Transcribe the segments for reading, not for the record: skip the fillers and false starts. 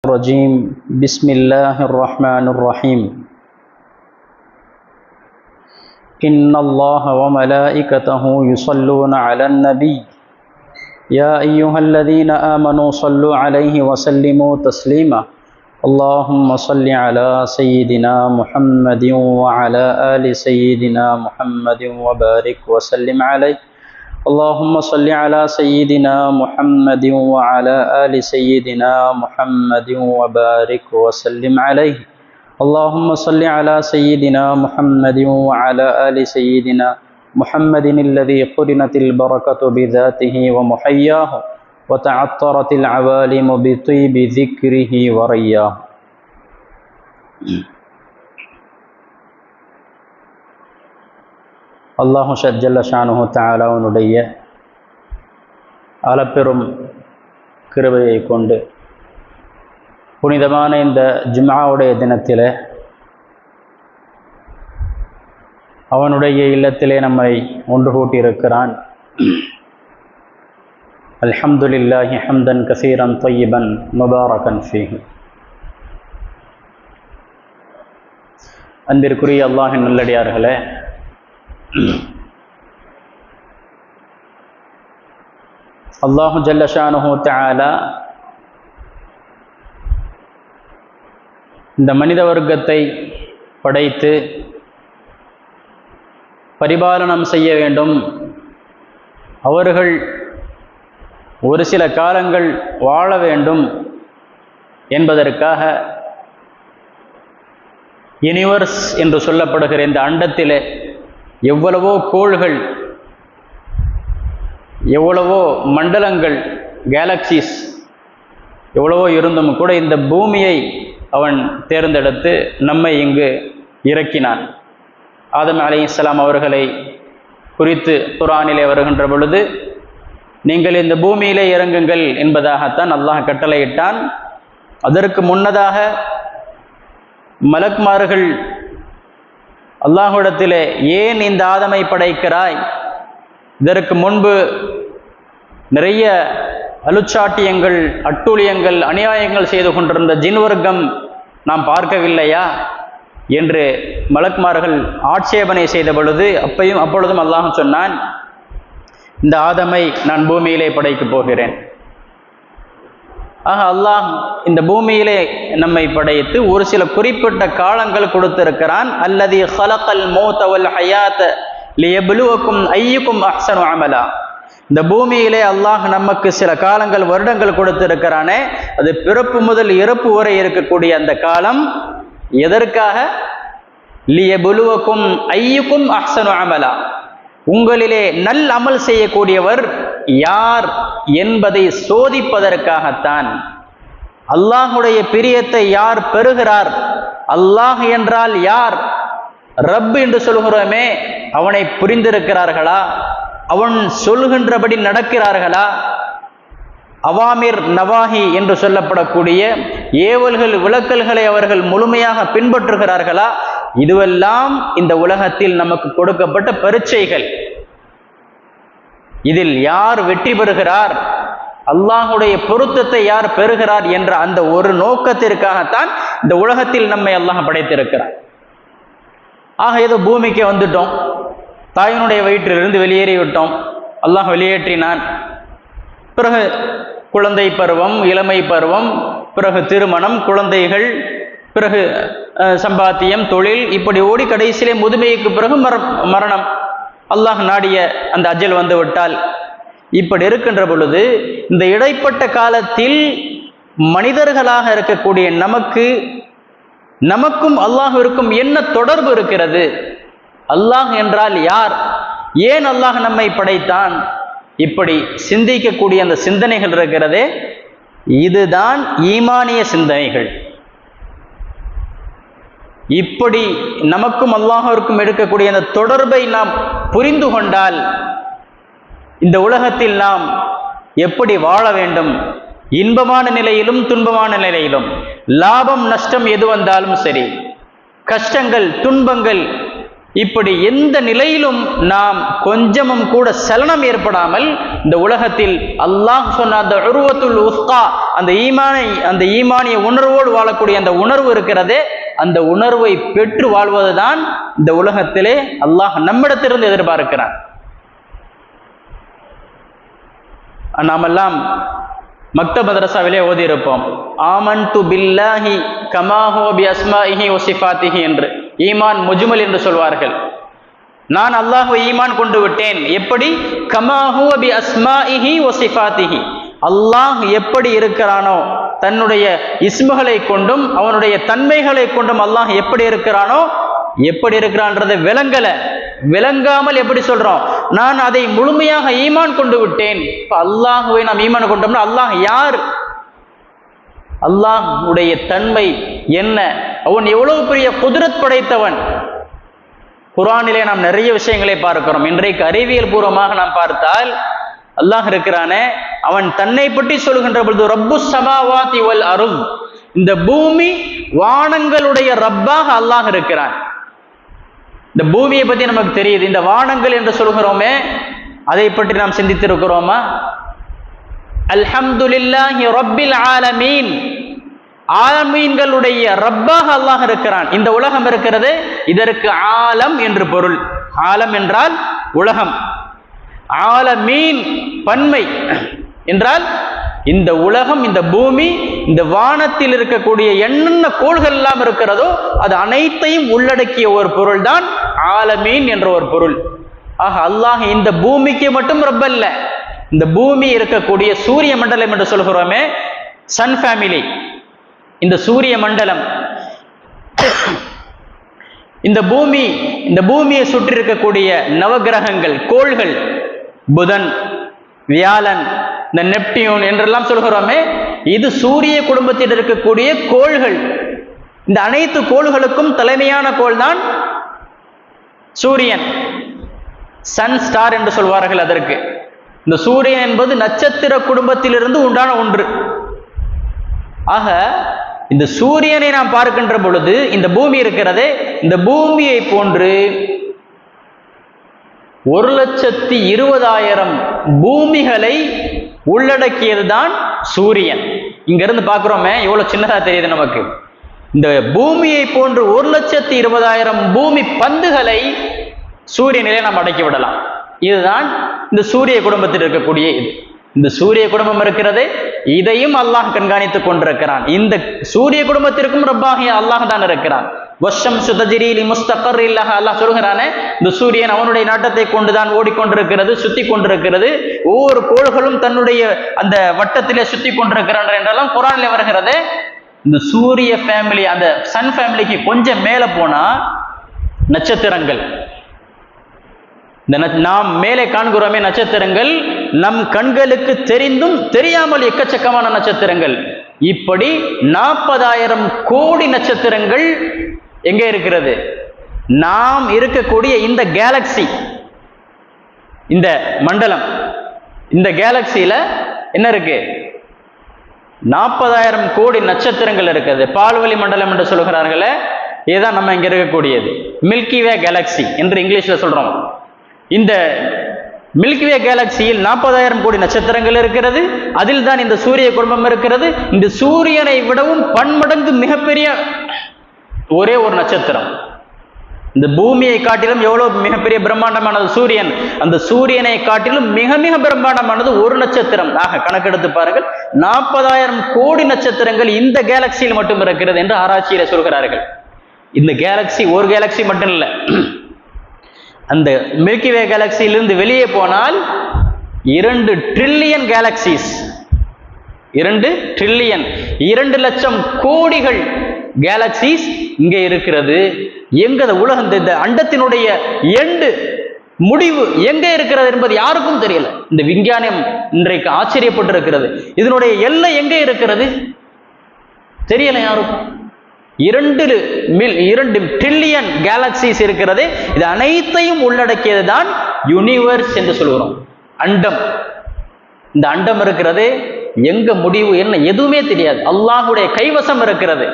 الرجيم بسم الله الرحمن الرحيم إن الله وملائكته يصلون على النبي يا أيها الذين آمنوا صلوا عليه وسلموا تسليما اللهم صل على سيدنا محمد وعلى آل سيدنا محمد وبارك وسلم عليه اللهم صل على سيدنا محمد وعلى آل سيدنا محمد وبارك وسلم عليه اللهم صل على سيدنا محمد وعلى آل سيدنا محمد الذي قرنت البركة بذاته ومحياه وتعطرت العوالم بطيب ذكره ورياه. அல்லாஹு ஜல்ல ஷானுஹு தஆலாவுடைய அளப்பெரும் கிருபையை கொண்டு புனிதமான இந்த ஜும்ஆவுடைய தினத்திலே அவனுடைய இல்லத்திலே நம்மை ஒன்று கூட்டியிருக்கிறான். அல்ஹம்துலில்லாஹி ஹம்தன் கஸீரன் தய்யிபன் முபாரகன் ஃபீஹி. அன்பிற்குரிய அல்லாஹ்வின் நல்லடியார்களே, அல்லாஹு ஜல்ல ஷானுஹு தஆலா இந்த மனித வர்க்கத்தை படைத்து பரிபாலனம் செய்ய வேண்டும், அவர்கள் ஒரு சில காலங்கள் வாழ வேண்டும் என்பதற்காக யூனிவர்ஸ் என்று சொல்லப்படுகிற இந்த அண்டத்திலே எவ்வளவோ கோள்கள், எவ்வளவோ மண்டலங்கள், கேலக்சிஸ் எவ்வளவோ இருந்தும் கூட இந்த பூமியை அவன் தேர்ந்தெடுத்து நம்மை இங்கு இறக்கினான். ஆதம் அலைஹிஸ்ஸலாம் அவர்களை குறித்து குர்ஆனிலே வருகின்ற பொழுது, நீங்கள் இந்த பூமியிலே இறங்குங்கள் என்பதாகத்தான் அல்லாஹ் கட்டளையிட்டான். அதற்கு முன்னதாக மலக்குமார்கள் அல்லாஹ்விடத்திலே ஏன் இந்த ஆதமை படைக்கிறாய், இதற்கு முன்பு நிறைய அலுச்சாட்டியங்கள், அட்டூழியங்கள், அநியாயங்கள் செய்து கொண்டிருந்த ஜின் வர்க்கம் நாம் பார்க்கவில்லையா என்று மலக்குமார்கள் ஆட்சேபனை செய்த பொழுது அப்பொழுதும் அல்லாஹ் சொன்னான், இந்த ஆதமை நான் பூமியிலே படைக்கப் போகிறேன். ஆக அல்லாஹ் இந்த பூமியிலே நம்மை படைத்து ஒரு சில குறிப்பிட்ட காலங்கள் கொடுத்திருக்கிறான். அல்லதி ஹலகல் மௌத வல் ஹயாத லியப்லுவக்கும் அய்யுக்கும் அஹ்ஸனு அமலா. இந்த பூமியிலே அல்லாஹ் நமக்கு சில காலங்கள், வருடங்கள் கொடுத்திருக்கிறானே, அது பிறப்பு முதல் இறப்பு வரை இருக்கக்கூடிய அந்த காலம் எதற்காக? லியப்லுவக்கும் அய்யுக்கும் அஹ்ஸனு அமலா, உங்களிலே நல் அமல் செய்யக்கூடியவர் யார் என்பதை சோதிப்பதற்காகத்தான். அல்லாஹுடைய பிரியத்தை யார் பெறுகிறார், அல்லாஹ் என்றால் யார், ரப் என்று சொல்கிறோமே அவனை புரிந்திருக்கிறார்களா, அவன் சொல்கின்றபடி நடக்கிறார்களா, அவாமிர் நவாஹி என்று சொல்லப்படக்கூடிய ஏவல்கள் விளக்கல்களை அவர்கள் முழுமையாக பின்பற்றுகிறார்களா, இதுவெல்லாம் இந்த உலகத்தில் நமக்கு கொடுக்கப்பட்ட பரீட்சைகள். இதில் யார் வெற்றி பெறுகிறார், அல்லாஹுடைய பொருத்தத்தை யார் பெறுகிறார் என்ற அந்த ஒரு நோக்கத்திற்காகத்தான் இந்த உலகத்தில் நம்மை அல்லாஹ் படைத்திருக்கிறார். ஆக ஏதோ பூமிக்கு வந்துட்டோம், தாயினுடைய வயிற்றிலிருந்து வெளியேறிவிட்டோம், அல்லாஹ் வெளியேற்றினான். பிறகு குழந்தை பருவம், இளமை பருவம், பிறகு திருமணம், குழந்தைகள், பிறகு சம்பாத்தியம், தொழில், இப்படி ஓடி கடைசியிலே முதுமைக்கு பிறகு மரணம். அல்லாஹ் நாடிய அந்த அஜல் வந்து விட்டால், இப்படி இருக்கின்ற பொழுது இந்த இடைப்பட்ட காலத்தில் மனிதர்களாக இருக்கக்கூடிய நமக்கும் அல்லாஹ்விற்கும் என்ன தொடர்பு இருக்கிறது, அல்லாஹ் என்றால் யார், ஏன் அல்லாஹ் நம்மை படைத்தான், இப்படி சிந்திக்கக்கூடிய அந்த சிந்தனைகள் இருக்கிறதே, இதுதான் ஈமானிய சிந்தனைகள். இப்படி நமக்கும் அல்லாஹ்விற்கும் எடுக்கக்கூடிய அந்த தொடர்பை நாம் புரிந்து கொண்டால் இந்த உலகத்தில் நாம் எப்படி வாழ வேண்டும், இன்பமான நிலையிலும் துன்பமான நிலையிலும், லாபம் நஷ்டம் எது வந்தாலும் சரி, கஷ்டங்கள் துன்பங்கள் இப்படி எந்த நிலையிலும் நாம் கொஞ்சமும் கூட சலனம் ஏற்படாமல் இந்த உலகத்தில் அல்லாஹ் சொன்ன அந்த உருவத்துல் உஸ்கா, அந்த ஈமானிய உணர்வோடு வாழக்கூடிய அந்த உணர்வு இருக்கிறதே, அந்த உணர்வை பெற்று வாழ்வதுதான் இந்த உலகத்திலே அல்லாஹ் நம்மிடத்திலிருந்து எதிர்பார்க்கிறான். நாமெல்லாம் மக்தப் மதரசாவிலே ஓதி இருப்போம், ஆமன்து பில்லாஹி கமா ஹுவ பி அஸ்மாஇஹி வ சிஃபாத்திஹி என்று. ஈமான் முஜ்மல் என்று சொல்வார்கள். நான் அல்லாஹ்வை ஈமான் கொண்டு விட்டேன். எப்படி? கமா ஹுவ பி அஸ்மாஇஹி வ சிஃபாத்திஹி, அல்லாஹ் எப்படி இருக்கிறானோ, தன்னுடைய இஸ்முகளை கொண்டும் அவனுடைய தன்மைகளை கொண்டும் அல்லாஹ் எப்படி இருக்கிறானோ, எப்படி இருக்கிறான்றதை விளங்காமல் எப்படி சொல்றோம், நான் அதை முழுமையாக ஈமான் கொண்டு விட்டேன். இப்ப அல்லாஹுவை நாம் ஈமான் கொண்டோம்னா அல்லாஹ் யார், அல்லாஹ்வுடைய தன்மை என்ன, அவன் எவ்வளவு பெரிய குதிரத் படைத்தவன். குர்ஆனிலே நாம் நிறைய விஷயங்களை பார்க்கிறோம். இன்றைக்கு அறிவியல் பூர்வமாக நாம் பார்த்தால் அல்லாஹ் இருக்கிறானே, அவன் தன்னை பற்றி சொல்கின்ற பொழுது ரப்புஸ் ஸமாவாதி வல் அர்த், இந்த பூமி வானங்களுடைய ரப்பாக அல்லாஹ் இருக்கிறான். இந்த பூமியை பற்றி நமக்கு தெரியுது. இந்த வானங்கள் என்று சொல்கிறோமே, அதை பற்றி நாம் சிந்தித்திருக்கிறோமா? அல்ஹம்துலில்லாஹி ரப்பில் ஆலமீன், ஆலமீன்களுடைய ரப்பாக அல்லாஹ் இருக்கிறான். இந்த உலகம் இருக்கிறது, இதற்கு ஆலம் என்று பொருள். ஆலம் என்றால் உலகம், ஆலமீன் பன்மை என்றால் இந்த உலகம், இந்த பூமி, இந்த வானத்தில் இருக்கக்கூடிய என்னென்ன கோள்கள் எல்லாம் இருக்கிறதோ அது அனைத்தையும் உள்ளடக்கிய ஒரு பொருள் தான் ஆலமீன் என்ற ஒரு பொருள். ஆக அல்லாஹ் இந்த பூமிக்கு மட்டும் ரப்பல்ல, இந்த பூமி இருக்கக்கூடிய சூரிய மண்டலம் என்று சொல்கிறோமே, சன் ஃபேமிலி, இந்த சூரிய மண்டலம், இந்த பூமியை சுற்றி இருக்கக்கூடிய நவகிரகங்கள், கோள்கள், புதன், வியாழன், இந்த நெப்டியூன் என்றெல்லாம் சொல்கிறோமே, இது சூரிய குடும்பத்தில் இருக்கக்கூடிய கோள்கள். இந்த அனைத்து கோள்களுக்கும் தலைமையான கோள் தான் சூரியன், சன் ஸ்டார் என்று சொல்வார்கள் அதற்கு. இந்த சூரியன் என்பது நட்சத்திர குடும்பத்திலிருந்து உண்டான ஒன்று. ஆக இந்த சூரியனை நாம் பார்க்கின்ற பொழுது இந்த பூமி இருக்கிறதே, இந்த பூமியை போன்று 1,20,000 பூமிகளை உள்ளடக்கியதுதான் சூரியன். இங்கிருந்து பார்க்கிறோமே எவ்வளவு சின்னதா தெரியுது நமக்கு. இந்த பூமியை போன்று 1,20,000 பூமி பந்துகளை சூரியனிலே நாம் அடக்கி விடலாம். இதுதான் இந்த சூரிய குடும்பத்தில் இருக்கக்கூடிய இது. இந்த சூரிய குடும்பம் இருக்கிறது, இதையும் அல்லாஹ் கண்காணித்துக் கொண்டிருக்கிறான். இந்த சூரிய குடும்பத்திற்கும் ரப்பாகிய அல்லாஹ் தான் இருக்கிறான். வஷம்சு தஜ்ரி லிமுஸ்தகர்ரின் லஹா, அல்லாஹ் சொல்கிறானே, இந்த சூரியன் அவனுடைய நாட்டத்தை கொண்டுதான் ஓடிக்கொண்டிருக்கிறது, சுத்தி கொண்டிருக்கிறது. ஒவ்வொரு கோள்களும் தன்னுடைய அந்த வட்டத்திலே சுத்தி கொண்டிருக்கிறான் என்றெல்லாம் குர்ஆனிலே வருகிறது. இந்த சூரிய ஃபேமிலி, அந்த சன் ஃபேமிலிக்கு கொஞ்சம் மேல போனா நட்சத்திரங்கள், நாம் மேலே காண்கிறோமே நட்சத்திரங்கள், நம் கண்களுக்கு தெரிந்தும் தெரியாமல் எக்கச்சக்கமான நட்சத்திரங்கள். இப்படி 40,000 கோடி நட்சத்திரங்கள் எங்கே இருக்கிறது? நாம் இருக்கக்கூடிய இந்த கேலக்சி, இந்த மண்டலம், இந்த கேலக்சியில என்ன இருக்கு? 40,000 கோடி நட்சத்திரங்கள் இருக்கிறது. பால்வெளி மண்டலம் என்று சொல்கிறார்களே, இதுதான் நம்ம இங்க இருக்கக்கூடியது, மில்கி வே கேலக்சி என்று இங்கிலீஷ்ல சொல்றோம். இந்த மில்கி வே கேலக்சியில் 40,000 கோடி நட்சத்திரங்கள் இருக்கிறது. அதில் தான் இந்த சூரிய குடும்பம் இருக்கிறது. இந்த சூரியனை விடவும் பன்மடங்கு மிகப்பெரிய ஒரே ஒரு நட்சத்திரம். இந்த பூமியை காட்டிலும் எவ்வளவு மிகப்பெரிய பிரம்மாண்டமானது சூரியன், அந்த சூரியனை காட்டிலும் மிக மிக பிரம்மாண்டமானது ஒரு நட்சத்திரம். ஆக கணக்கெடுத்து பாருங்கள், 40,000 கோடி நட்சத்திரங்கள் இந்த கேலக்சியில் மட்டும் இருக்கிறது என்று ஆராய்ச்சியில சொல்கிறார்கள். இந்த கேலக்சி ஒரு கேலக்சி மட்டும் இல்லை, அந்த மில்கி வே கேலக்சியிலிருந்து வெளியே போனால் 2 ட்ரில்லியன் கேலக்சிஸ், 2 ட்ரில்லியன் 2 லட்சம் கோடிகள் கேலக்சிஸ் இங்கே இருக்கிறது. எங்க உலகம், இந்த அண்டத்தினுடைய எண்டு முடிவு எங்கே இருக்கிறது என்பது யாருக்கும் தெரியல. இந்த விஞ்ஞானம் இன்றைக்கு ஆச்சரியப்பட்டிருக்கிறது. இதனுடைய எல்லை எங்கே இருக்கிறது தெரியல யாருக்கும். 2 ட்ரில்லியன் கேலக்சிஸ் இருக்கிறது. இது அனைத்தையும் உள்ளடக்கியது தான் யூனிவர்ஸ் என்று சொல்கிறோம், அண்டம். இந்த அண்டம் இருக்கிறது, எங்க முடிவு என்ன எதுவுமே தெரியாது, அல்லாஹ்வுடைய கைவசம் இருக்கிறது.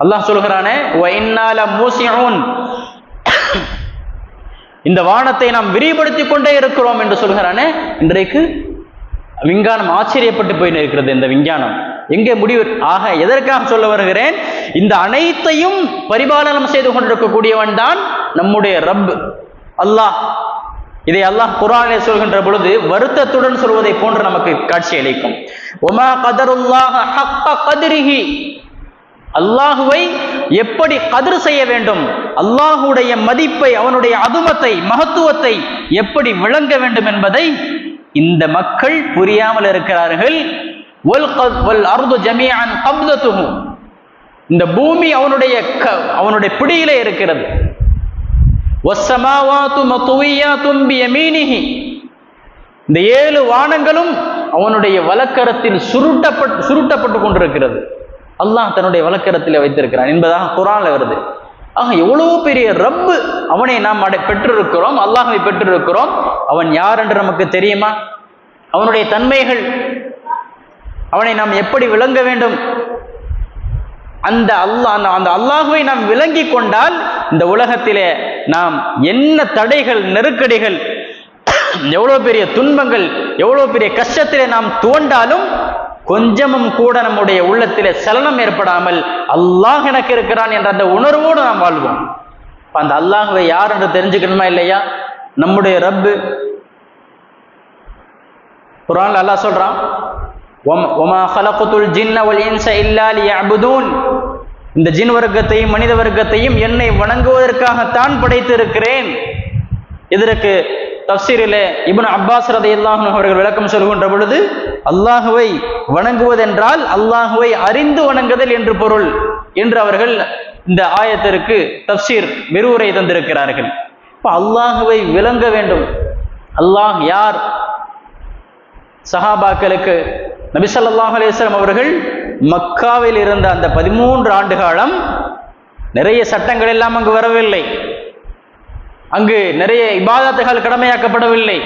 அல்லாஹ் சொல்கிறானே, வ இன்னா லமூசிஊன், இந்த வானத்தை நாம் விரிவுபடுத்தி கொண்டே இருக்கிறோம் என்று சொல்கிறானே, இன்றைக்கு விஞ்ஞானம் ஆச்சரியப்பட்டு போய் இருக்கிறது. இந்த விஞ்ஞானம் எங்கே முடிவு? ஆக எதற்காக சொல்ல வருகிறேன், இந்த அனைத்தையும் பரிபாலனம் செய்து கொண்டிருக்கக்கூடியவன் தான் நம்முடைய ரப் அல்லாஹ். இதை அல்லாஹ் குர்ஆனிலே சொல்கின்ற பொழுது வருத்தத்துடன் சொல்வதை போன்று நமக்கு காட்சி அளிக்கும். ஒமா கதருல்லாஹ ஹக்க கத்ரிஹி, அல்லாஹுவை எப்படி கதிர் செய்ய வேண்டும், அல்லாஹுடைய மதிப்பை, அவனுடைய அதுமத்தை, மகத்துவத்தை எப்படி விளங்க வேண்டும் என்பதை இந்த மக்கள் புரியாமல் இருக்கிறார்கள். இந்த பூமி அவனுடைய பிடியிலே இருக்கிறது. இந்த 7 வானங்களும் அவனுடைய வலக்கரத்தில் சுருட்டப்பட்டு கொண்டிருக்கிறது. அல்லாஹ் தன்னுடைய வலக்கரத்தில் வைத்திருக்கிறான் என்பதாக குர்ஆன்ல வருது. ஆக எவ்வளவு பெரிய ரப்பு, அவனை நாம் பெற்றிருக்கிறோம், அல்லாஹ்வை பெற்றிருக்கிறோம். அவன் யார் என்று நமக்கு தெரியுமா? அவனுடைய தன்மைகள், அவனை நாம் எப்படி விளங்க வேண்டும், அந்த அல்லாஹ்வை நாம் விளங்கி கொண்டால் இந்த உலகத்திலே நாம் என்ன தடைகள், நெருக்கடிகள், எவ்வளவு பெரிய துன்பங்கள், எவ்வளவு பெரிய கஷ்டத்திலே நாம் துவண்டாலும் கொஞ்சமும் கூட நம்முடைய உள்ளத்திலே சலனம் ஏற்படாமல் அல்லாஹ் எனக்கு இருக்கிறான் என்ற அந்த உணர்வோடு நாம் வாழ்வோம். அந்த அல்லாஹ்வை யார் என்று தெரிஞ்சுக்கணுமா இல்லையா? நம்முடைய ரப்பு. குர்ஆன்ல அல்லாஹ் சொல்றான், வமா ஹலக்துல் ஜின்ன வல் இன்ஸ இல்லா லியஅபுதூன், இந்த ஜின் வர்க்கத்தையும் மனித வர்க்கத்தையும் என்னை வணங்குவதற்காகத்தான் படைத்திருக்கிறேன். இதற்கு தஃப்சீரிலே இப்னு அப்பாஸ் ரலியல்லாஹு அன்ஹு அவர்கள் விளக்கம் சொல்கின்ற பொழுது, அல்லாஹுவை வணங்குவதென்றால் அல்லாஹுவை அறிந்து வணங்குதல் என்று பொருள் என்று அவர்கள் இந்த ஆயத்திற்கு தஃப்சீர் விரிவுரை தந்திருக்கிறார்கள். இப்போ அல்லாஹுவை விளங்க வேண்டும். அல்லாஹ் யார்? சஹாபாக்களுக்கு நபி ஸல்லல்லாஹு அலைஹி வஸல்லம் அவர்கள் மக்காவில் இருந்த அந்த 13 ஆண்டு காலம் நிறைய சட்டங்கள் எல்லாம் அங்கு வரவில்லை. அங்கு நிறைய இபாதத்துகள் கடமையாக்கப்படவில்லை.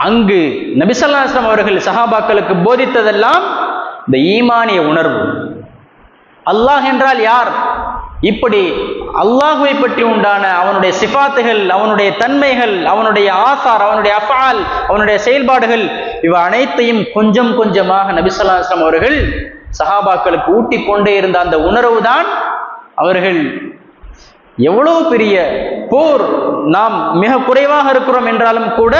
அங்கு நபி ஸல்லல்லாஹு அலைஹி வஸல்லம் அவர்கள் சஹாபாக்களுக்கு போதித்ததெல்லாம் இந்த ஈமானிய உணர்வு. அல்லாஹ் என்றால் யார்? இப்படி அல்லாஹுவை பற்றி உண்டான அவனுடைய சிஃபாத்துகள், அவனுடைய தன்மைகள், அவனுடைய ஆசார், அவனுடைய அஃஆல், அவனுடைய செயல்பாடுகள், இவை அனைத்தையும் கொஞ்சம் கொஞ்சமாக நபி ஸல்லல்லாஹு அலைஹி வஸல்லம் அவர்கள் சஹாபாக்களுக்கு ஊட்டி கொண்டே இருந்த அந்த உணர்வு தான் அவர்கள் எவ்வளவு பெரிய போர், நாம் மிக குறைவாக இருக்கிறோம் என்றாலும் கூட,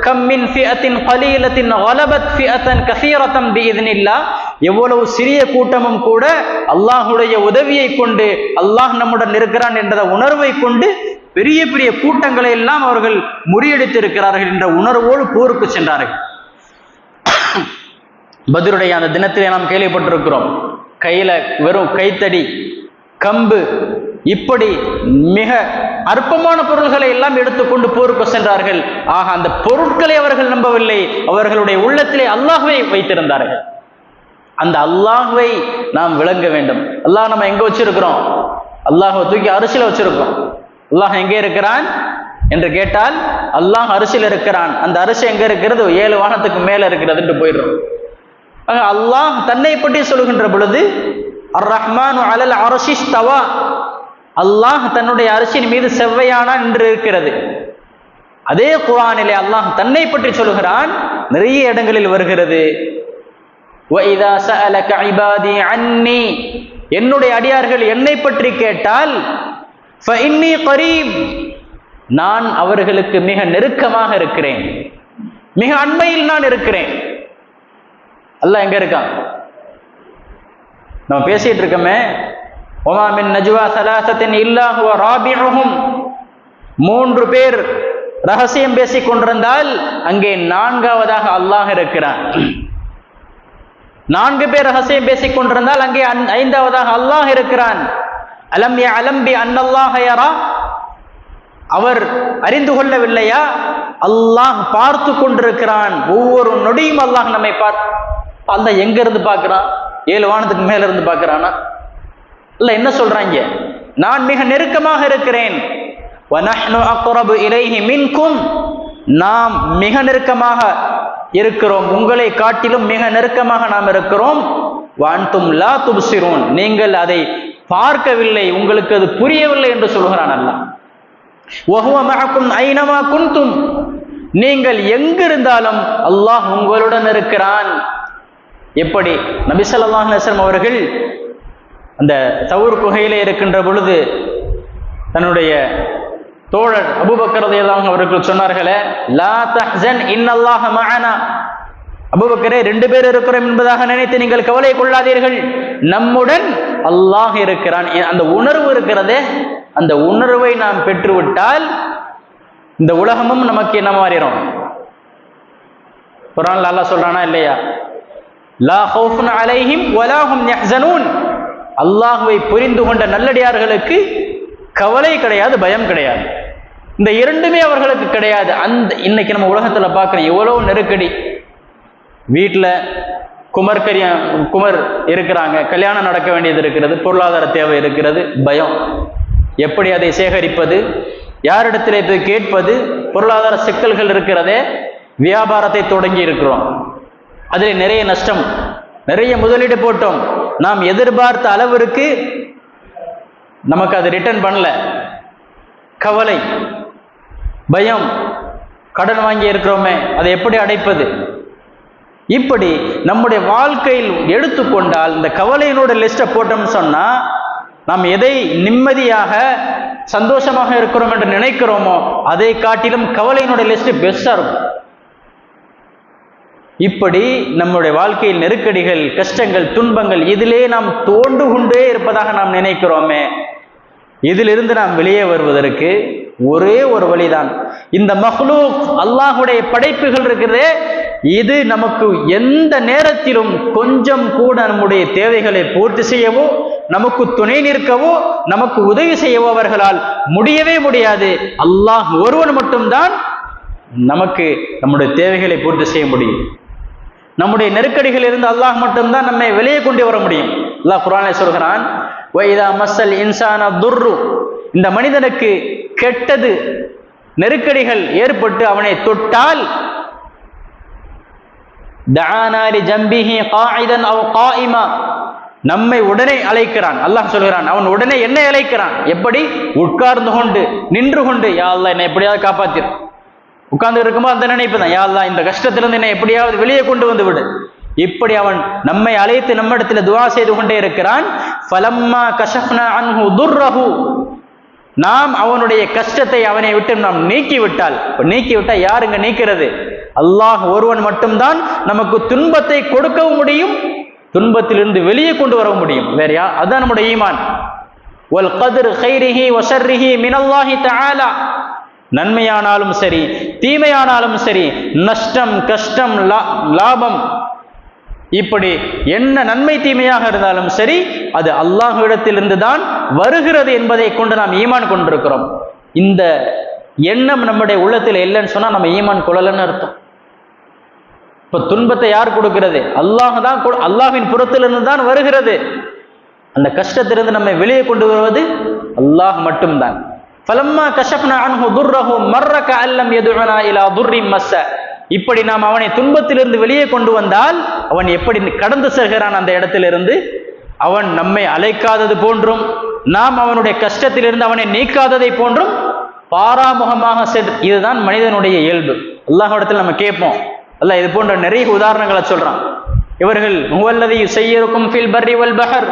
கம்மின் ஃபிஅத்தின் கலீலத்தின் கலபத் ஃபிஅத்தன் கஸீரத்தன் பிஇذنில்லாஹ், எவ்வளவு சிறிய கூட்டமும் கூட அல்லாஹ்வுடைய உதவியை கொண்டு அல்லாஹ் நம்முடன் இருக்கிறான் என்ற உணர்வை கொண்டு பெரிய பெரிய கூட்டங்களை எல்லாம் அவர்கள் முறியடித்திருக்கிறார்கள் என்ற உணர்வோடு போருக்கு சென்றார்கள். பத்ருடைய அந்த தினத்திலே நாம் கேள்விப்பட்டிருக்கிறோம், கையில வெறும் கைத்தடி, கம்பு, இப்படி மிக அற்பமான பொருள்களை எல்லாம் எடுத்துக்கொண்டு போருக்கு சென்றார்கள். ஆக அந்த பொருட்களை அவர்கள் நம்பவில்லை, அவர்களுடைய உள்ளத்திலே அல்லாஹ்வை வைத்திருந்தார்கள். அந்த அல்லாஹ்வை நாம் விளங்க வேண்டும். அல்லாஹ் நம்ம எங்க வச்சிருக்கிறோம்? அல்லாஹ்வை தூக்கி அரிசில வச்சிருக்கோம். அல்லாஹ் எங்கே இருக்கிறான் என்று கேட்டால் அல்லாஹ் அரிசியில் இருக்கிறான். அந்த அரிசி எங்க இருக்கிறது? 7 வானத்துக்கு மேல இருக்கிறது என்று போயிடுறோம். அல்லாஹ் தன்னை பற்றி சொல்கின்ற பொழுது அர் ரஹ்மானு அலல் அர்ஷி இஸ்தவா, அல்லாஹ் தன்னுடைய அரிசியின் மீது செவ்வையானான் என்று இருக்கிறது. அதே குர்ஆனிலே அல்லாஹ் தன்னை பற்றி சொல்கிறான், நிறைய இடங்களில் வருகிறது. وَإِذَا سَأَلَكَ عِبَادِي عَنِّي, என்னுடைய அடியார்கள் என்னை பற்றி கேட்டால், فَإِنِّي قَرِيب, நான் அவர்களுக்கு மிக நெருக்கமாக இருக்கிறேன், மிக அண்மையில் நான் இருக்கிறேன். அல்லாஹ் எங்க இருக்கான்? நம்ம பேசிட்டு இருக்கோமே, وَمَا مِن نَجْوَى ثَلَاثَةٍ إِلَّا هُوَ رَابِعُهُمْ, 3 பேர் ரகசியம் பேசிக் கொண்டிருந்தால் அங்கே 4வதாக அல்லாஹ் இருக்கிறான். 4 பேர் ரகசியம் பேசிக் கொண்டிருந்தால் அங்கே 5வதாக அல்லாஹ் இருக்கிறான். அலம் யஅலம் பி அன்னல்லாஹ யரா, அவர் அறிந்து கொள்ளவில்லையா? அல்லாஹ் பார்த்து கொண்டிருக்கிறான். ஒவ்வொரு நொடியும் அல்லாஹ் நம்மை அல்லாஹ் எங்க இருந்து பார்க்கிறான்? 7 வானத்துக்கு மேல இருந்து பார்க்கிறானா? இல்ல, என்ன சொல்றாங்க? நான் மிக நெருக்கமாக இருக்கிறேன். வநஹ்னு அக்ரபு இலைஹி மின்கும், நாம் மிக நெருக்கமாக இருக்கிறோம், உங்களை காட்டிலும் மிக நெருக்கமாக நாம் இருக்கிறோம். வஅன்தும் லா துப்சிரூன், நீங்கள் அதை பார்க்கவில்லை, உங்களுக்கு அது புரியவில்லை என்று சொல்கிறான் அல்லாஹ். வஹுவ மஅக்கும் ஐனமா குன்தும், நீங்கள் எங்கிருந்தாலும் அல்லாஹ் உங்களுடன் இருக்கிறான். எப்படி? நபி ஸல்லல்லாஹு அலைஹி வஸல்லம் அவர்கள் அந்த தௌர் குகையிலே இருக்கின்ற பொழுது தன்னுடைய தோழர் அபூபக்கர் ரலியல்லாஹு அன்ஹு அவர்கள் சொன்னார்களே, லா தஹ்சன் இன்னல்லாஹ மஅனா, அபூபக்கரே 2 பேர் இருக்கிறோம் என்பதாக நினைத்து நீங்கள் கவலை கொள்ளாதீர்கள், நம்முடன் அல்லாஹ் இருக்கிறான். அந்த உணர்வு இருக்கிறதே, அந்த உணர்வை நாம் பெற்றுவிட்டால் இந்த உலகமும் நமக்கு என்ன மாறிடும்? குர்ஆன்ல அல்லாஹ் சொல்றானா இல்லையா? லா ஹௌஃபுன் அலைஹிம் வலா ஹும் யஹ்ஸனூன், அல்லாஹ்வை புரிந்து கொண்ட நல்லடியார்களுக்கு கவலை கிடையாது, பயம் கிடையாது. இந்த இரண்டுமே அவர்களுக்கு கிடையாது. அந்த இன்னைக்கு நம்ம உலகத்துல பார்க்கிறோம், எவ்வளவு நெருக்கடி. வீட்டில் குமர் இருக்கிறாங்க, கல்யாணம் நடக்க வேண்டியது இருக்கிறது, பொருளாதார தேவை இருக்கிறது, பயம். எப்படி அதை சேகரிப்பது, யாரிடத்திலே போய் கேட்பது, பொருளாதார சிக்கல்கள் இருக்கிறதே. வியாபாரத்தை தொடங்கி இருக்கிறோம், அதில் நிறைய நஷ்டம், நிறைய முதலீடு போட்டோம், நாம் எதிர்பார்த்த அளவிற்கு நமக்கு அது ரிட்டர்ன் பண்ணல. கவலை, பயம், கடன் வாங்கி இருக்கிறோமே, அதை எப்படி அடைப்பது? இப்படி நம்முடைய வாழ்க்கையில் எடுத்துக்கொண்டால் இந்த கவலையினோட லிஸ்ட்டை போட்டோம்னு சொன்னா, நாம் எதை நிம்மதியாக சந்தோஷமாக இருக்கிறோம் என்று நினைக்கிறோமோ அதை காட்டிலும் கவலையினோட லிஸ்ட் பெஸ்டா இருக்கும். இப்படி நம்முடைய வாழ்க்கையில் நெருக்கடிகள், கஷ்டங்கள், துன்பங்கள் இதிலே நாம் தோண்டு கொண்டே இருப்பதாக நாம் நினைக்கிறோமே, இதிலிருந்து நாம் வெளியே வருவதற்கு ஒரே ஒரு வழிதான். இந்த மஹ்லூக் அல்லாஹுடைய படைப்புகள் இருக்கிறதே, இது நமக்கு எந்த நேரத்திலும் கொஞ்சம் கூட நம்முடைய தேவைகளை பூர்த்தி செய்யவோ, நமக்கு துணை நிற்கவோ, நமக்கு உதவி செய்யவோ அவர்களால் முடியவே முடியாது. அல்லாஹ் ஒருவன் மட்டும்தான் நமக்கு நம்முடைய தேவைகளை பூர்த்தி செய்ய முடியும். நம்முடைய நெருக்கடிகள் இருந்து அல்லாஹ் மட்டும்தான் நம்மை வெளியே கொண்டு வர முடியும். அல்லாஹ் குர்ஆனிலே சொல்கிறான், வைதா மஸ்ஸல் இன்சான துர்ரு, இந்த மனிதனுக்கு கெட்டது நெருக்கடிகள் ஏற்பட்டு அவனை தொட்டால், தஆனாரி ஜம்பிஹி காயிதன் அவ் காயிமா, நம்மை உடனே அழைக்கிறான். அல்லாஹ் சொல்கிறான், அவன் உடனே என்னை அழைக்கிறான். எப்படி? உட்கார்ந்து கொண்டு, நின்று கொண்டு, யா அல்லாஹ் என்னை எப்படியாவது காப்பாத்திரு. உட்கார்ந்து இருக்கும்போது அந்த நினைப்பு தான், யா அல்லாஹ் இந்த கஷ்டத்திலிருந்து என்னை எப்படியாவது வெளியே கொண்டு வந்து விடு. இப்படி அவன் நம்மை அழைத்து நம்மிடத்தில் துஆ செய்து கொண்டே இருக்கிறான். ஃபலம்மா கஷஃப்னா அன்ஹு துர்ரஹு, நாம் அவனுடைய கஷ்டத்தை அவனை விட்டு நாம் நீக்கிவிட்டால், நீக்கிவிட்டால் யாருங்க நீக்கிறது? அல்லாஹ் ஒருவன் மட்டும்தான் நமக்கு துன்பத்தை கொடுக்கவும் முடியும், துன்பத்திலிருந்து வெளியே கொண்டு வர முடியும். வேற யார்? அதுதான் நம்முடைய ஈமான். வல் கத்ர் கைரிஹி வ ஷர்ரிஹி மினல்லாஹி தஆலா, நன்மையானாலும் சரி தீமையானாலும் சரி, நஷ்டம் கஷ்டம் லாபம், இப்படி என்ன நன்மை தீமையாக இருந்தாலும் சரி அது அல்லாஹ்விடத்திலிருந்து தான் வருகிறது என்பதை கொண்டு நாம் ஈமான் கொண்டிருக்கிறோம். இந்த எண்ணம் நம்முடைய உள்ளத்தில் இல்லைன்னு சொன்னா நம்ம ஈமான் கொள்ளலன்னு அர்த்தம். இப்ப துன்பத்தை யார் கொடுக்கிறது? அல்லாஹ் தான். அல்லாஹ்வின் புறத்திலிருந்து தான் வருகிறது. அந்த கஷ்டத்திலிருந்து நம்மை வெளியே கொண்டு வருவது அல்லாஹ் மட்டும்தான். ஃபலம்மா கஷஃப்னா அன்ஹு துர்ரஹு மர்ர கஅல்லம் யதுனா இலா துர்ரின் மஸ்ஸ, இப்படி நாம் அவனை துன்பத்திலிருந்து வெளியே கொண்டு வந்தால் அவன் எப்படி கடந்து செல்கிறான் அந்த இடத்திலிருந்து, அவன் நம்மை அழைக்காதது போன்றும் நாம் அவனுடைய கஷ்டத்திலிருந்து அவனை நீக்காததை போன்றும் பாராமுகமாக சென்று, இதுதான் மனிதனுடைய இயல்பு. அல்லாஹ்விடத்தில் நம்ம கேட்போம். அல்லாஹ் இது போன்ற நிறைய உதாரணங்களை சொல்றான். இவர்கள் ஹுவல்லதி யுஸய்யிருக்கும் ஃபில் பர்ரி வல் பஹர்,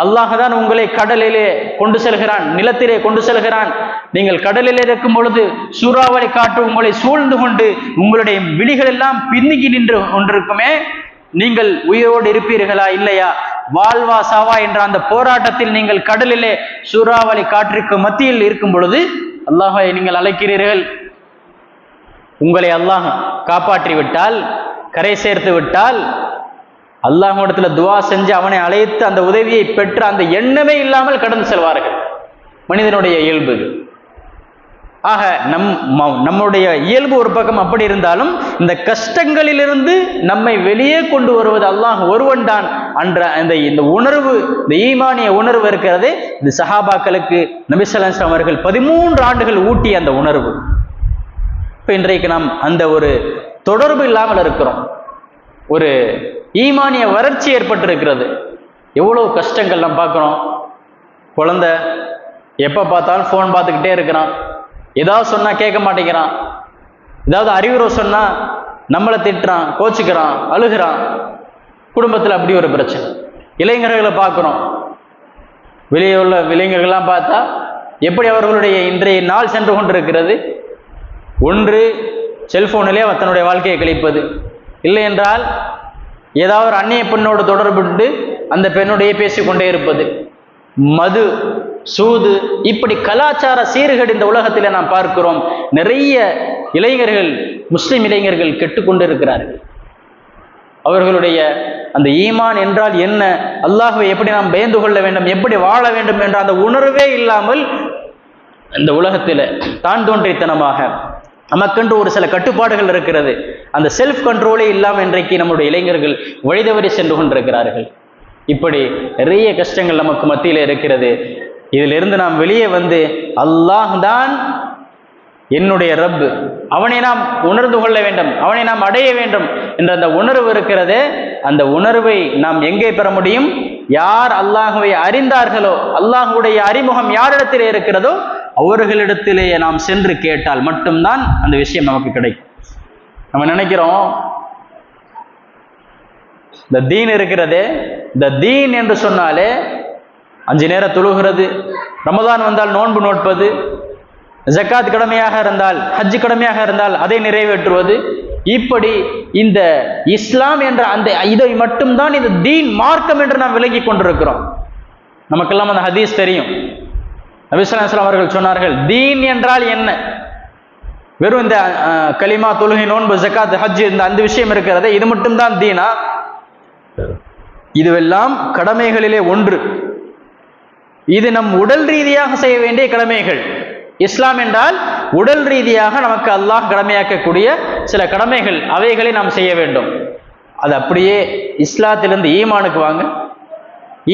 அல்லாஹ் தான் உங்களை கடலிலே கொண்டு செல்கிறான், நிலத்திலே கொண்டு செல்கிறான். நீங்கள் கடலிலே இருக்கும் பொழுது சூறாவளி காற்று உங்களை சூழ்ந்து கொண்டு உங்களுடைய விழிகள் எல்லாம் பின்னுகி நின்று கொண்டிருக்குமே, நீங்கள் உயிரோடு இருப்பீர்களா இல்லையா, வாழ்வா சாவா என்ற அந்த போராட்டத்தில் நீங்கள் கடலிலே சூறாவளி காற்றுக்கு மத்தியில் இருக்கும் பொழுது அல்லாஹை நீங்கள் அழைக்கிறீர்கள். உங்களை அல்லாஹ் காப்பாற்றி விட்டால், கரை சேர்த்து விட்டால், அல்லாஹ்விடத்துல துஆ செஞ்சு அவனை அழைத்து அந்த உதவியை பெற்ற அந்த எண்ணமே இல்லாமல் கடந்து செல்வார்கள். மனிதனுடைய இயல்பு. ஆக நம்முடைய இயல்பு ஒரு பக்கம் அப்படி இருந்தாலும் இந்த கஷ்டங்களிலிருந்து நம்மை வெளியே கொண்டு வருவது அல்லாஹ் ஒருவன் தான் என்ற இந்த உணர்வு, இந்த ஈமானிய உணர்வு இருக்கிறது. இந்த சஹாபாக்களுக்கு நபி ஸல்லல்லாஹு அலைஹி வஸல்லம் அவர்கள் 13 ஆண்டுகள் ஊட்டிய அந்த உணர்வு. இப்ப இன்றைக்கு நாம் அந்த ஒரு தொடர்பு இல்லாமல் இருக்கிறோம். ஒரு ஈமானிய வறட்சி ஏற்பட்டிருக்கிறது. எவ்வளவு கஷ்டங்கள் நாம் பார்க்கிறோம். குழந்தை எப்ப பார்த்தாலும் போன் பார்த்துக்கிட்டே இருக்கிறான், ஏதாவது சொன்னா கேட்க மாட்டேங்கிறான், ஏதாவது அறிவுரை சொன்னா நம்மளை திட்டுறான், கோச்சிக்கிறான், அழுகிறான். குடும்பத்தில் அப்படி ஒரு பிரச்சனை. இளைஞர்களை பார்க்குறோம், வெளியே உள்ள இளைஞர்கள்லாம் பார்த்தா எப்படி அவர்களுடைய இன்றைய நாள் சென்று கொண்டிருக்கிறது. ஒன்று செல்போனிலே தன்னுடைய வாழ்க்கையை கழிப்பது, இல்லை என்றால் ஏதாவது ஒரு அந்நிய பெண்ணோடு தொடர்புண்டு அந்த பெண்ணுடைய பேசிக்கொண்டே இருப்பது, மது, சூது, இப்படி கலாச்சார சீர்கேடு இந்த உலகத்தில் நாம் பார்க்கிறோம். நிறைய இளைஞர்கள், முஸ்லிம் இளைஞர்கள் கெட்டுக்கொண்டு இருக்கிறார்கள். அவர்களுடைய அந்த ஈமான் என்றால் என்ன, அல்லாஹ்வை எப்படி நாம் பயந்து கொள்ள வேண்டும், எப்படி வாழ வேண்டும் என்ற அந்த உணர்வே இல்லாமல் இந்த உலகத்தில் தான் தோன்றித்தனமாக நமக்கென்று ஒரு சில கட்டுப்பாடுகள் இருக்கிறது, அந்த செல்ஃப் கண்ட்ரோலே இல்லாமல் இன்றைக்கு நம்முடைய இளைஞர்கள் வழிதவறி சென்று கொண்டிருக்கிறார்கள். இப்படி நிறைய கஷ்டங்கள் நமக்கு மத்தியில் இருக்கிறது. இதிலிருந்து நாம் வெளியே வந்து அல்லாஹ் தான் என்னுடைய ரப்பு, அவனை நாம் உணர்ந்து கொள்ள வேண்டும், அவனை நாம் அடைய வேண்டும் என்ற அந்த உணர்வு இருக்கிறதே, அந்த உணர்வை நாம் எங்கே பெற முடியும்? யார் அல்லாஹுவை அறிந்தார்களோ, அல்லாஹுடைய அறிமுகம் யாரிடத்திலே இருக்கிறதோ அவர்களிடத்திலேயே நாம் சென்று கேட்டால் மட்டும்தான் அந்த விஷயம் நமக்கு கிடைக்கும். நம்ம நினைக்கிறோம் இந்த தீன் இருக்கிறதே, இந்த தீன் என்று சொன்னாலே 5 நேரம் தொழுகிறது, ரமதான் வந்தால் நோன்பு நோட்பது, ஜக்காத் கடமையாக இருந்தால், ஹஜ் கடமையாக இருந்தால் அதை நிறைவேற்றுவது, இப்படி இந்த இஸ்லாம் என்ற அந்த இதை மட்டும்தான் இந்த தீன் மார்க்கம் என்று நாம் விளங்கி கொண்டிருக்கிறோம். நமக்கெல்லாம் அந்த ஹதீஸ் தெரியும். நபி ஸல்லல்லாஹு அலைஹி வஸல்லம் அவர்கள் சொன்னார்கள், தீன் என்றால் என்ன? வெறும் இந்த கலிமா, தொழுகை, நோன்பு, ஜக்காத், ஹஜ், இந்த அந்த விஷயம் இருக்கிறதே, இது மட்டும்தான் தீனா? இதுவெல்லாம் கடமைகளிலே ஒன்று. இது நம் உடல் ரீதியாக செய்ய வேண்டிய கடமைகள். இஸ்லாம் என்றால் உடல் ரீதியாக நமக்கு அல்லாஹ் கடமையாக்கக்கூடிய சில கடமைகள், அவைகளை நாம் செய்ய வேண்டும். அது அப்படியே இஸ்லாத்திலிருந்து ஈமானுக்கு வாங்க.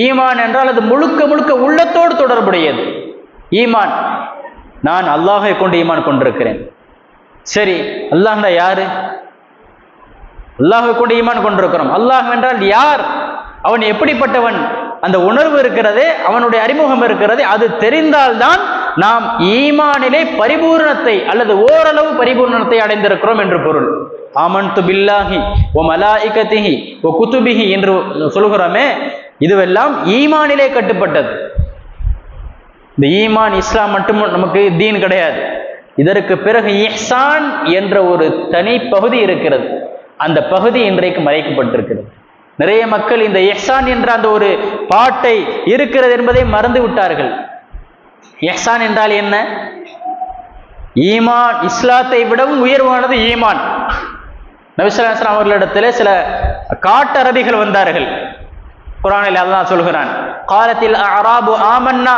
ஈமான் என்றால் அது முழுக்க முழுக்க உள்ளத்தோடு தொடர்புடையது. ஈமான், நான் அல்லாஹை கொண்டு ஈமான் கொண்டிருக்கிறேன். சரி, அல்லாஹ்னா யாரு? அல்லாஹை கொண்டு ஈமான் கொண்டிருக்கிறோம். அல்லாஹ் என்றால் யார், அவன் எப்படிப்பட்டவன், அந்த உணர்வு இருக்கிறதே, அவனுடைய அறிமுகம் இருக்கிறதே, அது தெரிந்தால்தான் நாம் ஈமானிலே பரிபூர்ணத்தை அல்லது ஓரளவு பரிபூர்ணத்தை அடைந்திருக்கிறோம் என்று பொருள். ஆமன்து பில்லாஹி வ மலாயிகத்திஹி வ குதுபிஹி என்று சொல்கிறோமே, இதுவெல்லாம் ஈமானிலே கட்டுப்பட்டது. இந்த ஈமான், இஸ்லாம் மட்டும் நமக்கு தீன் கிடையாது. இதற்கு பிறகு இஹ்சான் என்ற ஒரு தனி பகுதி இருக்கிறது. அந்த பகுதி இன்றைக்கு மறைக்கப்பட்டிருக்கிறது. நிறைய மக்கள் இந்த இஹ்சான் என்ற அந்த ஒரு பாட்டை இருக்கிறது என்பதை மறந்து விட்டார்கள். இஹ்சான் என்றால் என்ன? ஈமான், இஸ்லாத்தை விடவும் உயர்வானது ஈமான். நபி ஸல்லல்லாஹு அலைஹி வஸல்லம் அவர்களிடத்தில் சில காட்டரபிகள் வந்தார்கள். குர்ஆனில் அல்லாஹ் சொல்கிறான், காலத்தில் அராபு ஆமன்னா,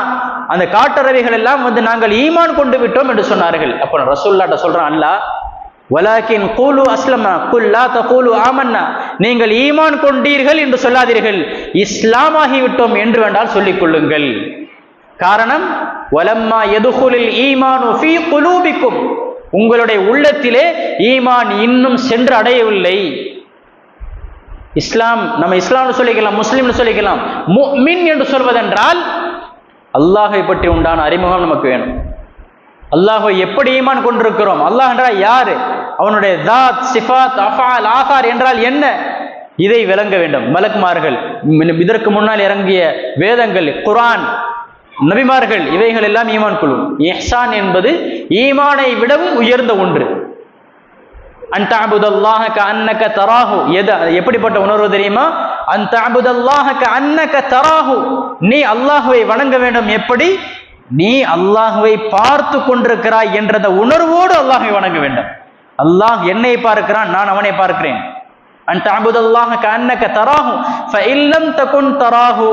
அந்த காட்டரபிகள் எல்லாம் வந்து நாங்கள் ஈமான் கொண்டு விட்டோம் என்று சொன்னார்கள். அப்போ ரசூலுல்லாஹ் சொல்றான் அல்லாஹ், வலாக்கின் கூலு அஸ்லமா குல் லா தகூலு ஆமன்னா, நீங்கள் ஈமான் கொண்டீர்கள் என்று சொல்லாதீர்கள், இஸ்லாமாகி விட்டோம் என்று வேண்டால் சொல்லிக் கொள்ளுங்கள். காரணம், வலம்மா யதுகுலில் ஈமானு ஃபீ குலூபிக்கும், உங்களுடைய உள்ளத்திலே ஈமான் இன்னும் சென்று அடையவில்லை. இஸ்லாம், நம்ம இஸ்லாம்னு சொல்லிக்கலாம், முஸ்லிம்னு சொல்லிக்கலாம். முஃமின் என்று சொல்வதென்றால் அல்லாஹை பற்றி உண்டான அறிமுகம் நமக்கு வேணும். அல்லாஹை எப்படி ஈமான் கொண்டிருக்கிறோம், அல்லாஹ் என்றால் யாரு, அவனுடைய தாத், சிஃபாத், அஃஆல், ஆசார் என்றால் என்ன, இதை விளங்க வேண்டும். மலக்குமார்கள், இதற்கு முன்னால் இறங்கிய வேதங்கள், குர்ஆன், நபிமார்கள், இவைகள் எல்லாம் ஈமான் குழுவும். இஹ்சான் என்பது ஈமானை விடவும் உயர்ந்த ஒன்று. அன்தஅபுதல்லாஹ கஅன்னக தராஹு, எப்படிப்பட்ட உணர்வு தெரியுமா? அன்தஅபுதல்லாஹ கஅன்னக தராஹு, நீ அல்லாஹ்வை வணங்க வேண்டும். எப்படி? நீ அல்லாஹ்வை பார்த்து கொண்டிருக்கிறாய் என்ற உணர்வோடு அல்லாஹ்வை வணங்க வேண்டும். அல்லாஹ் என்னை பார்க்கிறான், நான் அவனை பார்க்கிறேன். அன்தஅபுதல்லாஹ கஅன்னக தராஹு ஃபஇல்லம் தகுன் தராஹு,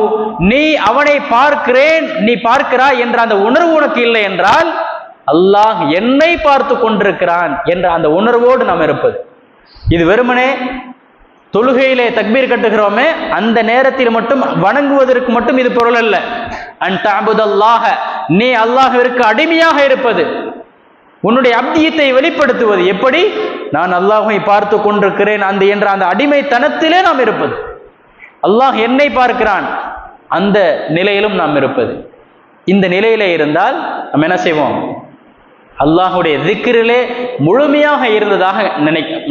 நீ அவனை பார்க்கிறேன், நீ பார்க்கிறாய் என்ற அந்த உணர்வு உனக்கு இல்லை என்றால் அல்லாஹ் என்னை பார்த்து கொண்டிருக்கிறான் என்ற அந்த உணர்வோடு நாம் இருப்பது. இது வெறுமனே தொழுகையிலே தக்பீர் கட்டுகிறோமே அந்த நேரத்தில் மட்டும் வணங்குவதற்கு மட்டும் இது பொருள் அல்ல. அன்தஅபுதல்லாஹ, நீ அல்லாஹ்விற்கு அடிமையாக இருப்பது, உன்னுடைய அப்தியத்தை வெளிப்படுத்துவது. எப்படி? நான் அல்லாஹ்வை பார்த்து கொண்டிருக்கிறேன் அந்த என்ற அந்த அடிமைத்தனத்திலே நாம் இருப்பது. அல்லாஹ் என்னை பார்க்கிறான், அந்த நிலையிலும் நாம் இருப்பது. இந்த நிலையிலே இருந்தால் நம்ம என்ன செய்வோம்? அல்லாஹுடைய திக்ரிலே முழுமையாக இருந்ததாக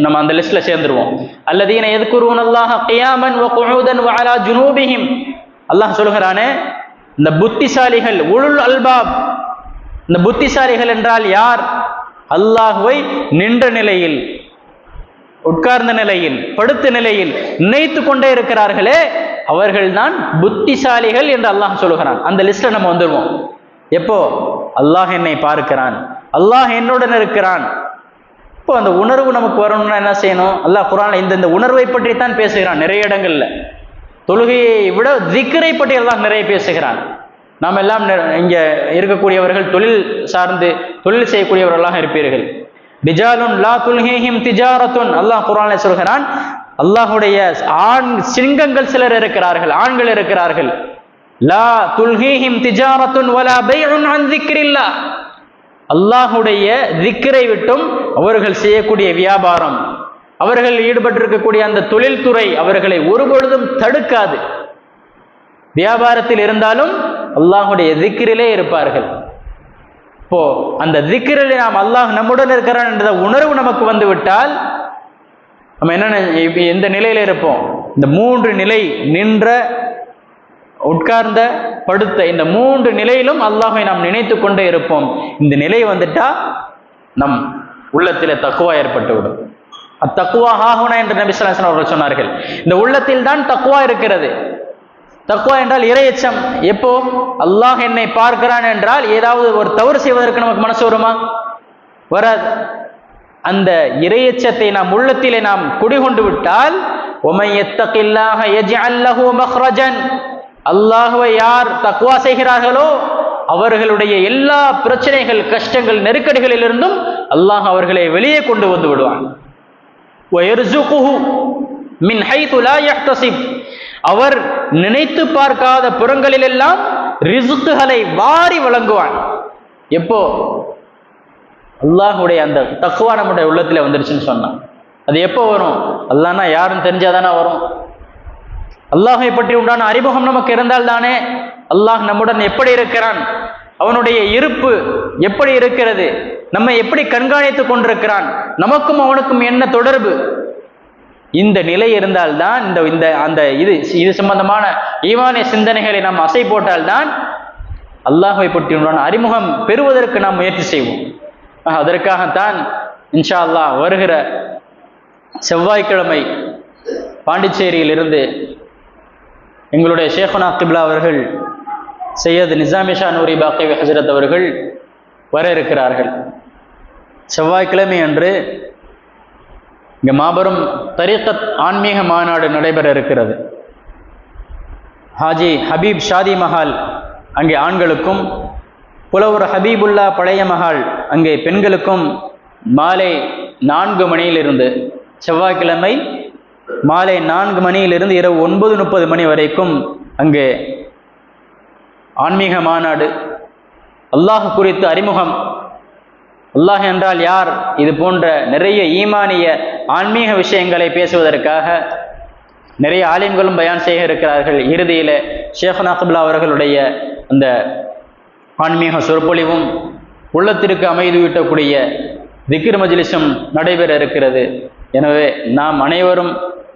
நம்ம அந்த லிஸ்ட்ல சேர்ந்துருவோம். அல்லதீன யذ்குரூனல்லாஹ கியாமன் வ குஊதன் வ அலா ஜுனூபிஹிம். அல்லாஹ் சொல்கிறானே, இந்த புத்திசாலிகள், உலுல் அல்பாப். இந்த புத்திசாலிகள் என்றால் யார்? அல்லாஹுவை நின்ற நிலையில், உட்கார்ந்த நிலையில், படுத்த நிலையில் நினைத்து கொண்டே இருக்கிறார்களே, அவர்கள்தான் புத்திசாலிகள் என்று அல்லாஹ் சொல்கிறான். அந்த லிஸ்ட்ல நம்ம வந்துடுவோம். எப்போ? அல்லாஹ் என்னை பார்க்கிறான், அல்லாஹ் என்னுடன் இருக்கிறான். இப்போ அந்த உணர்வு நமக்கு வரணும்னா என்ன செய்யணும்? அல்லாஹ் குர்ஆன்ல இந்த உணர்வை பற்றி தான் பேசுகிறான் நிறைய இடங்கள்ல. தொழுகையை விட திக்ரை பற்றி அல்லாஹ் நிறைய பேசுகிறான். நாம் எல்லாம் இங்க இருக்கக்கூடியவர்கள் தொழில் சார்ந்து தொழில் செய்யக்கூடியவர்களாக இருப்பீர்கள். ரிஜாலுன் லா துல்ஹீஹிம் திஜாரத்துன், அல்லாஹ் குர்ஆன்ல சொல்கிறான். அல்லாஹுடைய ஆண் சிங்கங்கள் சிலர் இருக்கிறார்கள், ஆண்கள் இருக்கிறார்கள். லா துல்ஹீஹிம் திஜாரத்துன் வலா பைஉன் அன் திக்ரில்லாஹ். அல்லாஹுடைய திக்ரை விட்டும் அவர்கள் செய்யக்கூடிய வியாபாரம், அவர்கள் ஈடுபட்டிருக்கக்கூடிய அந்த தொழில்துறை அவர்களை ஒருபொழுதும் தடுக்காது. வியாபாரத்தில் இருந்தாலும் அல்லாஹுடைய திக்ரிலே இருப்பார்கள். இப்போ அந்த திக்ரிலே நாம் அல்லாஹ் நம்முடன் இருக்கிறான் என்ற உணர்வு நமக்கு வந்து விட்டால் நம்ம என்னென்ன எந்த நிலையில இருப்போம்? இந்த 3 நிலை, நின்ற, உட்கார்ந்த, படுத்த, இந்த 3 நிலையிலும் அல்லாஹை நாம் நினைத்து கொண்டே இருப்போம். இந்த நிலை வந்துட்டா நம் உள்ளத்திலே தக்வா ஏற்பட்டுவிடும். அத்தக்வா ஹாஹுனா என்று நபி ஸல்லல்லாஹு அலைஹி வஸல்லம் அவர்கள் சொன்னார்கள். இந்த உள்ளத்தில் தான் தக்வா இருக்கிறது. தக்வா என்றால் இறையச்சம். எப்போ? அல்லாஹ் என்னை பார்க்கிறான் என்றால் ஏதாவது ஒரு தவறு செய்வதற்கு நமக்கு மனசு வருமா? வராது. அந்த இறையச்சத்தை நாம் உள்ளத்திலே நாம் குடிகொண்டு விட்டால், ஒமை யத்தகில்லாஹ யஜ்அல் லஹு மக்ரஜன், அல்லாஹ்வை யார் தக்வா செய்கிறார்களோ அவர்களுடைய எல்லா பிரச்சனைகள், கஷ்டங்கள், நெருக்கடிகளிலிருந்தும் அல்லாஹ் அவர்களை வெளியே கொண்டு வந்து விடுவான். வயர்ஸுகுஹு மின் ஹைது லா யஹ்தஸிப், அவர் நினைத்து பார்க்காத புறங்களிலெல்லாம் ரிஸ்குகளை வாரி வழங்குவான். எப்போ? அல்லாஹுடைய அந்த தக்வா நம்முடைய உள்ளத்துல வந்துருச்சுன்னு சொன்னான். அது எப்போ வரும்? அல்லாஹ்னா யாருன்னு தெரிஞ்சாதானே வரும். அல்லாஹை பற்றி உண்டான அறிமுகம் நமக்கு இருந்தால் தானே. அல்லாஹ் நம்முடன் எப்படி இருக்கிறான், அவனுடைய இருப்பு எப்படி இருக்கிறது, நம்மை எப்படி கண்காணித்துக் கொண்டிருக்கிறான், நமக்கும் அவனுக்கும் என்ன தொடர்பு, இந்த நிலை இருந்தால்தான் இது சம்பந்தமான ஈமானிய சிந்தனைகளை நாம் அசை போட்டால்தான் அல்லாஹை பற்றி உண்டான அறிமுகம் பெறுவதற்கு நாம் முயற்சி செய்வோம். அதற்காகத்தான் இன்ஷா அல்லாஹ் வருகிற செவ்வாய்க்கிழமை பாண்டிச்சேரியிலிருந்து எங்களுடைய ஷேகுனா கிப்லா அவர்கள், சையத் நிசாமி ஷா நூரி பாக்கவி ஹஜரத் அவர்கள் வர இருக்கிறார்கள். செவ்வாய்க்கிழமை அன்று இங்கே மாபெரும் தரீகத் ஆன்மீக மாநாடு நடைபெற இருக்கிறது. ஹாஜி ஹபீப் ஷாதி மஹால் அங்கே ஆண்களுக்கும், புலவர் ஹபீபுல்லா பழைய மஹால் அங்கே பெண்களுக்கும் மாலை 4 மணியிலிருந்து, செவ்வாய்க்கிழமை மாலை 4 மணியிலிருந்து இரவு 9:30 மணி வரைக்கும் அங்கே ஆன்மீக மாநாடு, அல்லாஹ் குறித்து அறிமுகம், அல்லாஹ் என்றால் யார், இது போன்ற நிறைய ஈமானிய ஆன்மீக விஷயங்களை பேசுவதற்காக நிறைய ஆலிம்களும் பயான் செய்ய இருக்கிறார்கள். இறுதியில் ஷேகுனா கிப்லா அவர்களுடைய அந்த ஆன்மீக சொற்பொழிவும் உள்ளத்திற்கு அமைதி ஊட்டக்கூடிய திக்ர் மஜ்லிஸும் நடைபெற இருக்கிறது. எனவே நாம் அனைவரும்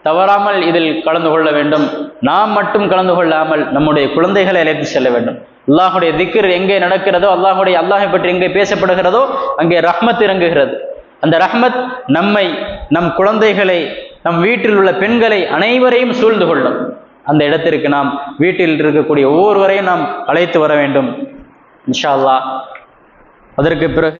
தவறாமல் இதில் கலந்து கொள்ள வேண்டும். நாம் மட்டும் கலந்து கொள்ளாமல் நம்முடைய குழந்தைகளை அழைத்து செல்ல வேண்டும். அல்லாஹுடைய திக்ர் எங்கே நடக்கிறதோ, அல்லாஹை பற்றி எங்கே பேசப்படுகிறதோ அங்கே ரஹ்மத் இறங்குகிறது. அந்த ரஹ்மத் நம்மை, நம் குழந்தைகளை, நம் வீட்டில் உள்ள பெண்களை அனைவரையும் சூழ்ந்து கொள்ளும். அந்த இடத்திற்கு நாம் வீட்டில் இருக்கக்கூடிய ஒவ்வொருவரையும் நாம் அழைத்து வர வேண்டும் இன்ஷா அல்லாஹ். அதற்கு பிறகு